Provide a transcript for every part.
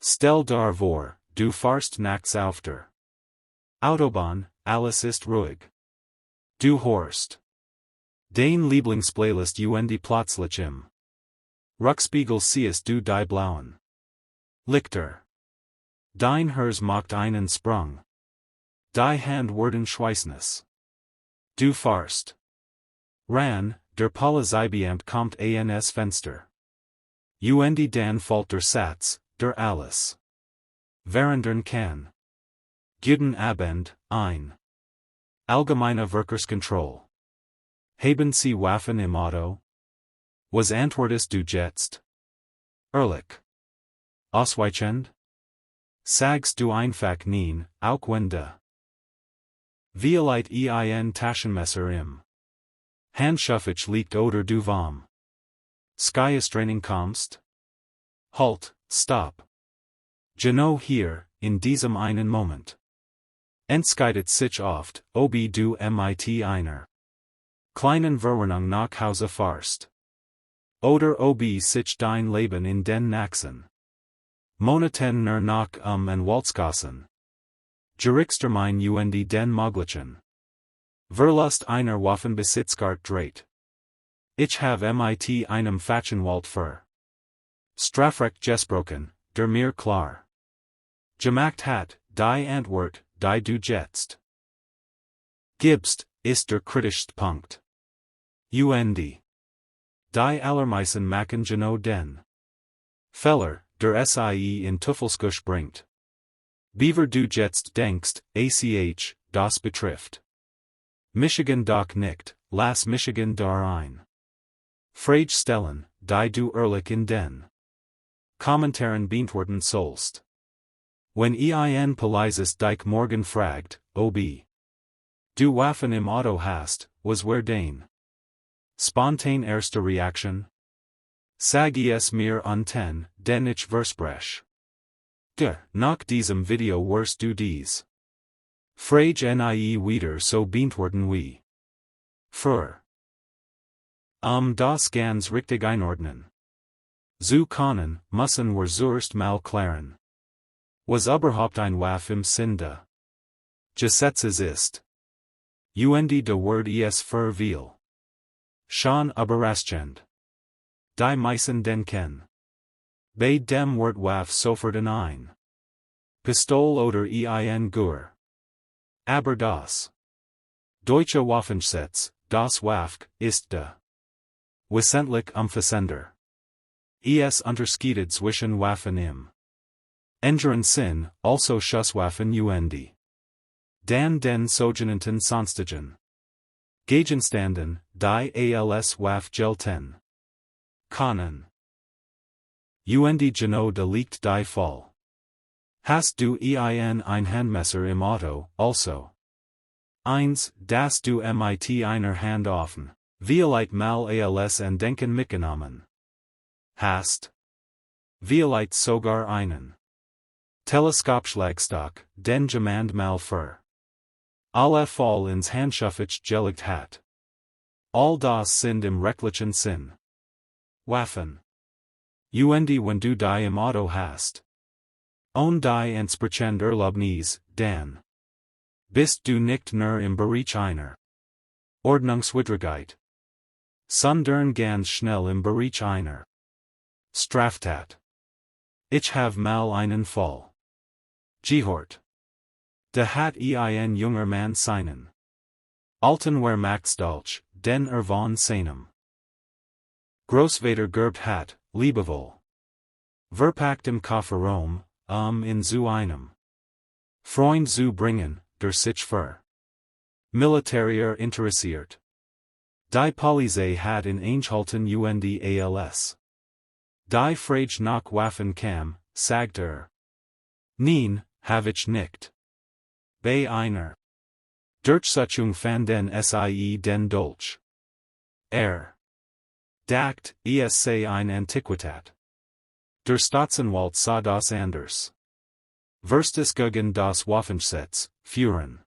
Stell dir vor, du fahrst nachts auf der Autobahn, alles ist ruhig. Du hörst dein Lieblingsplaylist und plötzlich im Rückspiegel siehst du die blauen Lichter. Dein Herz macht einen Sprung. Die Hand werden schweißnass. Du fahrst ran, der Polizeibeamt kommt ans Fenster. Und dann fällt der Satz, der alles verhindern kann. Guten Abend, ein allgemeine Verkehrskontrolle. Haben Sie Waffen im Auto? Was antwortest du jetzt? Ehrlich. Ausweichend? Sagst du einfach nein, auch wenn de Vielleicht ein Taschenmesser im Handschuhfach liegt oder du vom Skiestraining kommst? Halt, stopp. Genau hier, in diesem einen Moment. Entscheidet sich oft, ob du mit einer kleinen Verwarnung nach Hause fahrst. Oder ob sich dein Leben in den nächsten Monaten nur noch ANWALT Gerichtstermin und den möglichen Verlust einer Waffenbesitzkarte dreht. Ich habe mit einem Fachanwalt für Strafrecht gesprochen, der mir klar gemacht hat, die Antwort, die du jetzt gibst, ist der kritischste Punkt. Und die allermeisten machen genau den Fehler, der Sie in Teufelskusch bringt. Beaver du jetzt denkst, das betrifft Michigan doch nicht, lass Michigan da ein Frage stellen, die du ehrlich in den Kommentaren beantworten sollst. Wenn ein Polizist dich morgen fragt, ob du Waffen im Auto hast, was wär dein spontan erste Reaktion? Sag es mir unten, denn ich verspreche nach diesem Video wirst du dies Frage nie wieder so beantworten wie für das ganz richtig einordnen zu können, müssen wir zuerst mal klären, was überhaupt ein Waff im Sinn de Gesetzes ist. Und de Wort es für viel schon überraschend. Die meisten denken bei dem Wort Waff sofort an ein Pistol oder ein Gewehr. Aber das deutsche Waffengesetz, das Waff, ist de wesentlich umfassender. Es unterscheidet zwischen Waffen im engeren Sinn, also Schusswaffen und dann den sogenannten sonstigen Gegenständen, die als Waff gelten können. Und genau da liegt die Fall. Hast du ein Handmesser im Auto, also 1, dass du mit einer Hand offen, vielleicht mal als an Denken mitgenommen hast. Vielleicht sogar einen Teleskopschlagstock, den jemand mal für alle Fall ins Handschuhfach gelegt hat. All das sind im rechtlichen Sinn Waffen. Und wenn du die im Auto hast und die entsprechend Erlaubnis, dann bist du nicht nur im Bereich einer Ordnungswidrigkeit, sondern ganz schnell im Bereich einer Straftat. Ich habe mal einen Fall gehört. Da hat ein junger Mann seinen alten Wehrmachtsdolch, den von seinem Großvater geerbt hat, liebevoll verpackt im Kofferraum, in zu einem Freund zu bringen, der sich für Militär interessiert. Die Polizei hat ihn eingehalten und als die Frage nach Waffen kam, sagt nein, habe ich nicht. Bei einer Durchsuchung von den Sie den Dolch. Dacht, es sei eine Antiquität. Der Staatsanwalt sah das anders. Verstes gegen das Waffengesetz, führen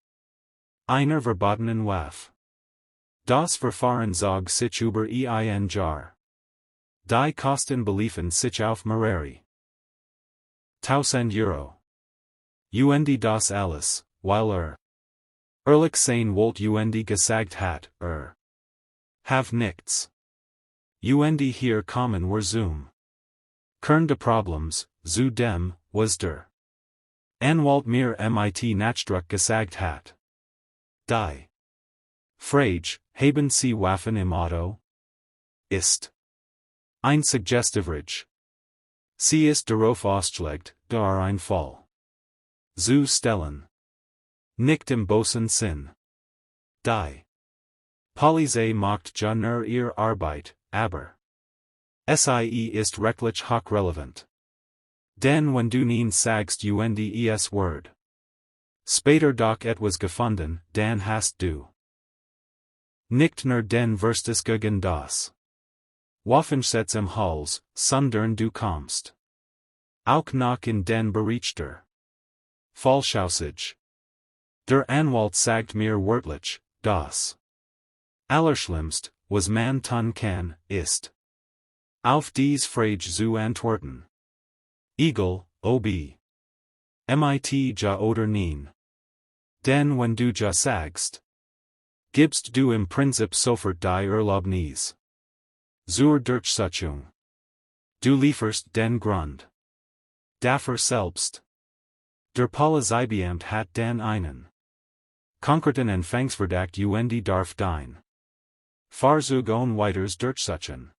einer verbotenen Waff. Das Verfahren zog sich über ein Jahr. Die Kosten beliefen sich auf mehrere 1000 Euro. Und das alles, weil ehrlich sein wollt und gesagt hat, have nichts. Und hier kommen wir zum Kern des Problems, zu dem, was der ANWALT mir mit Nachdruck gesagt hat. Die Frage, haben Sie Waffen im Auto? Ist ein Suggestivrecht. Sie ist darauf ausgelegt, ein Fall zu stellen. Nicht im bösen Sinn. Die Polizei macht ja nur ihre Arbeit, aber sie ist rechtlich hochrelevant. Denn wenn du nicht sagst und es Wort später doch etwas gefunden, dann hast du nicht nur den Verstes gegen das Waffengesetz im Hals, sondern du kommst auch noch in den Bereich der Falschaussage. Der Anwalt sagt mir wörtlich, das Allerschlimmste, was man tun kann, ist auf dies Frage zu antworten. Egal, ob mit ja oder nein. Denn wenn du ja sagst, gibst du im Prinzip sofort die Erlaubnis zur Durchsetzung. Du lieferst den Grund dafür selbst. Der Polizeibeamt hat den einen konkreten Empfangsverdacht und darf dein Fahrzeug ohne weiteres durchsetzen.